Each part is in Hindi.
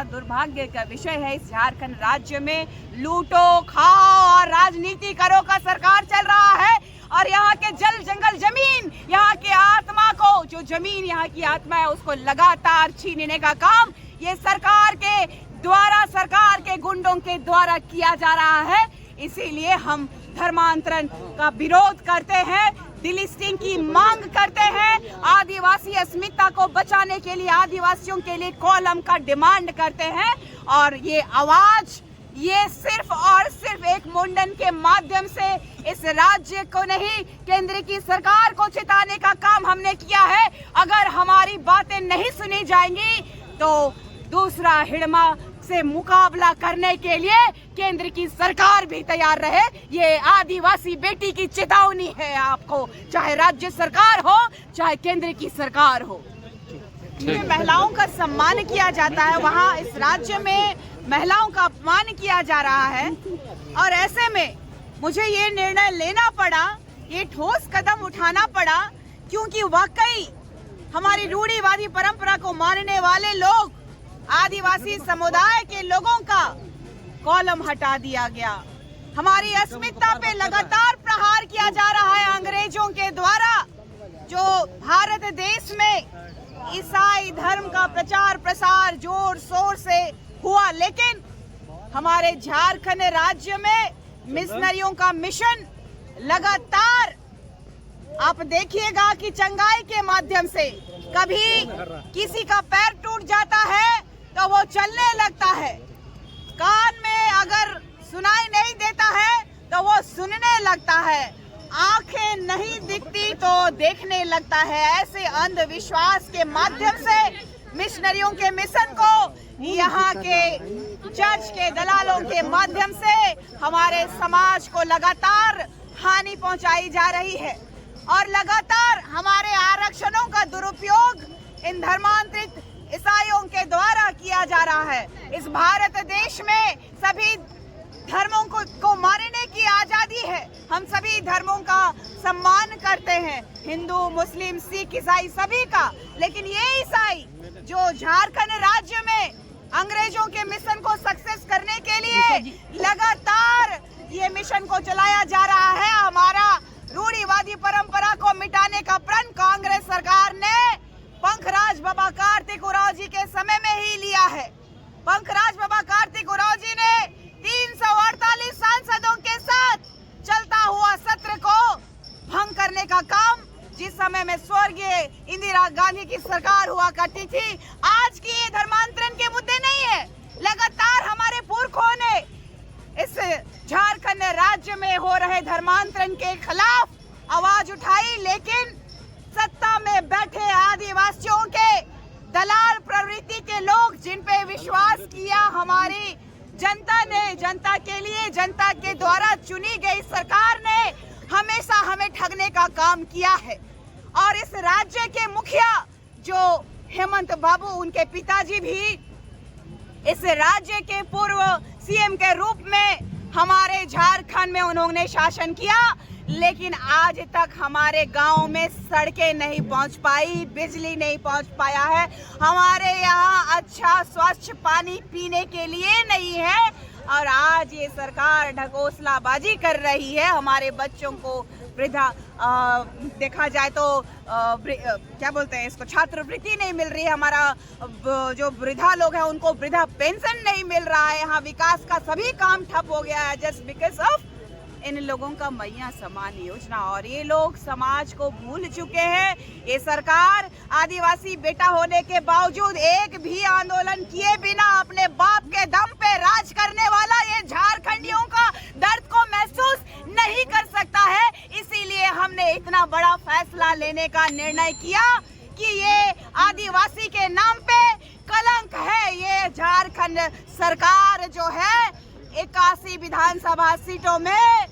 बड़ा दुर्भाग्य का विषय है। इस झारखंड राज्य में लूटो खाओ और राजनीति करो का सरकार चल रहा है और यहाँ के जल जंगल जमीन, यहाँ के आत्मा को, जो जमीन यहाँ की आत्मा है, उसको लगातार छीनने का काम ये सरकार के द्वारा, सरकार के गुंडों के द्वारा किया जा रहा है। इसीलिए हम धर्मांतरण का विरोध करते हैं, डिलिस्टिंग की मांग करते हैं, आदिवासी अस्मिता को बचाने के लिए, आदिवासियों के लिए कॉलम का डिमांड करते हैं। और ये आवाज ये सिर्फ और सिर्फ एक मुंडन के माध्यम से इस राज्य को नहीं, केंद्र की सरकार को चिताने का काम हमने किया है। अगर हमारी बातें नहीं सुनी जाएंगी तो दूसरा हिड़मा से मुकाबला करने के लिए केंद्र की सरकार भी तैयार रहे। ये आदिवासी बेटी की चेतावनी है आपको, चाहे राज्य सरकार हो चाहे केंद्र की सरकार हो। महिलाओं का सम्मान किया जाता है, वहाँ इस राज्य में महिलाओं का अपमान किया जा रहा है और ऐसे में मुझे ये निर्णय लेना पड़ा, ये ठोस कदम उठाना पड़ा, क्योंकि वाकई हमारी रूढ़िवादी परंपरा को मानने वाले लोग, आदिवासी समुदाय के लोगों का कॉलम हटा दिया गया। हमारी अस्मिता पे लगातार प्रहार किया जा रहा है अंग्रेजों के द्वारा, जो भारत देश में ईसाई धर्म का प्रचार प्रसार जोर शोर से हुआ, लेकिन हमारे झारखंड राज्य में मिशनरियों का मिशन लगातार, आप देखिएगा कि चंगाई के माध्यम से कभी किसी का पैर टूट जाता है तो वो चलने लगता है, कान में अगर सुनाई नहीं देता है तो वो सुनने लगता है, आंखें नहीं दिखती तो देखने लगता है। ऐसे अंधविश्वास के माध्यम से मिशनरियों के मिशन को यहाँ के चर्च के दलालों के माध्यम से हमारे समाज को लगातार हानि पहुंचाई जा रही है और लगातार हमारे आरक्षणों का दुरुपयोग इन धर्मांतरित ईसाइयों के द्वारा किया जा रहा है। इस भारत देश में सभी धर्मों को मानने की आजादी है, हम सभी धर्मों का सम्मान करते हैं, हिंदू मुस्लिम सिख ईसाई सभी का, लेकिन ये ईसाई जो झारखंड राज्य में अंग्रेजों के मिशन को सक्सेस करने के लिए लगातार ये मिशन को चलाया जा रहा है। हमारा रूढ़िवादी परंपरा को मिटाने का प्रण कांग्रेस सरकार ने पंखराज बाबा कार्तिक उरांव जी के समय में ही लिया है। पंखराज बाबा कार्तिक उरांव जी ने 348 सांसदों के साथ चलता हुआ सत्र को भंग करने का काम, जिस समय में स्वर्गीय इंदिरा गांधी की सरकार हुआ करती थी, आज की ये धर्मांतरण के मुद्दे नहीं है। लगातार हमारे पुरखों ने इस झारखंड राज्य में हो रहे धर्मांतरण के खिलाफ आवाज उठाई, लेकिन सत्ता में बैठे आदिवासियों के दलाल प्रवृत्ति के लोग, जिन पे विश्वास किया हमारी जनता ने, जनता के लिए जनता के द्वारा चुनी गई सरकार ने हमेशा हमें ठगने का काम किया है। और इस राज्य के मुखिया जो हेमंत बाबू, उनके पिताजी भी इस राज्य के पूर्व सीएम के रूप में हमारे झारखंड में उन्होंने शासन किया, लेकिन आज तक हमारे गांव में सड़कें नहीं पहुंच पाई, बिजली नहीं पहुंच पाया है, हमारे यहाँ अच्छा स्वच्छ पानी पीने के लिए नहीं है। और आज ये सरकार ढकोसलाबाजी कर रही है, हमारे बच्चों को वृद्धा देखा जाए तो क्या बोलते हैं इसको, छात्रवृत्ति नहीं मिल रही है, हमारा जो वृद्धा लोग हैं उनको वृद्धा पेंशन नहीं मिल रहा है, यहाँ विकास का सभी काम ठप हो गया है जस्ट बिकॉज ऑफ इन लोगों का मैया समान योजना। और ये लोग समाज को भूल चुके हैं। ये सरकार आदिवासी बेटा होने के बावजूद एक भी आंदोलन किए बिना अपने बाप के दम पे राज करने वाला ये झारखंडियों का दर्द को महसूस नहीं कर सकता है। इसीलिए हमने इतना बड़ा फैसला लेने का निर्णय किया कि ये आदिवासी के नाम पे कलंक है। ये झारखंड सरकार जो है 81 विधानसभा सीटों में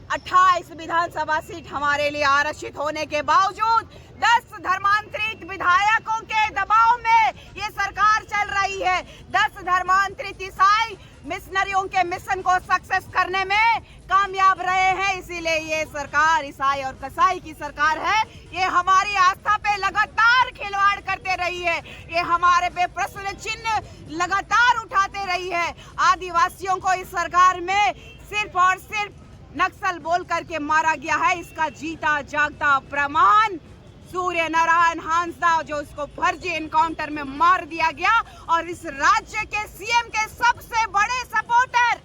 28 विधानसभा सीट हमारे लिए आरक्षित होने के बावजूद 10 धर्मांतरित विधायकों के दबाव में ये सरकार चल रही है। 10 धर्मांतरित ईसाई मिशनरियों के मिशन को सक्सेस करने में कामयाब रहे हैं। इसीलिए ये सरकार ईसाई और कसाई की सरकार है। ये हमारी आस्था पे लगातार खिलवाड़ करते रही है। ये हमारे पे प्रश्न चिन्ह लगातार रही है। आदिवासियों को इस सरकार में सिर्फ और सिर्फ नक्सल बोल करके मारा गया है। इसका जीता जागता प्रमाण सूर्य नारायण हांसदा, जो उसको फर्जी एनकाउंटर में मार दिया गया, और इस राज्य के सीएम के सबसे बड़े सपोर्टर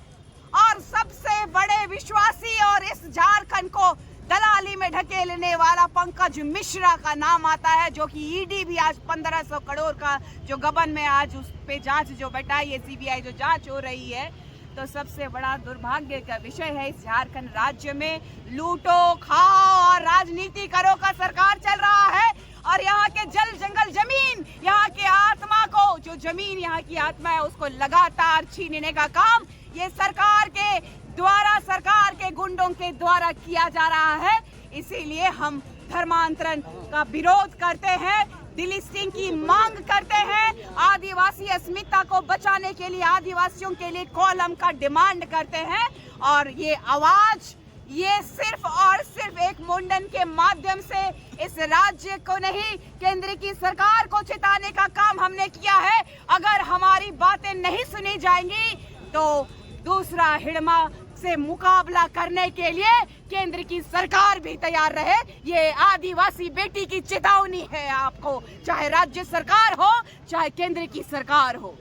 और सबसे बड़े विश्वासी और इस झारखंड को दलाली में ढकेलने वाला पंकज मिश्रा का नाम आता है, जो कि ईडी भी आज 1500 करोड़ का जो गबन में आज उस पे जांच जो बैठाई है, सीबीआई जो जांच हो रही है। तो सबसे बड़ा दुर्भाग्य का विषय है, इस झारखंड राज्य में लूटो खाओ और राजनीति करो का सरकार चल रहा है। और यहाँ के जल जंगल जमीन, यहाँ के आत्मा को, जो जमीन यहाँ की आत्मा है, उसको लगातार छीनने का काम ये सरकार के द्वारा, सरकार के गुंडों के द्वारा किया जा रहा है। इसीलिए हम धर्मांतरण का विरोध करते हैं, डिलिस्टिंग की मांग करते हैं, आदिवासी अस्मिता को बचाने के लिए, आदिवासियों के लिए कॉलम का डिमांड करते हैं। और ये आवाज ये सिर्फ और सिर्फ एक मुंडन के माध्यम से इस राज्य को नहीं, केंद्र की सरकार को चेताने का काम हमने किया है। अगर हमारी बातें नहीं सुनी जाएंगी तो दूसरा हिड़मा से मुकाबला करने के लिए केंद्र की सरकार भी तैयार रहे। ये आदिवासी बेटी की चेतावनी है आपको, चाहे राज्य सरकार हो चाहे केंद्र की सरकार हो।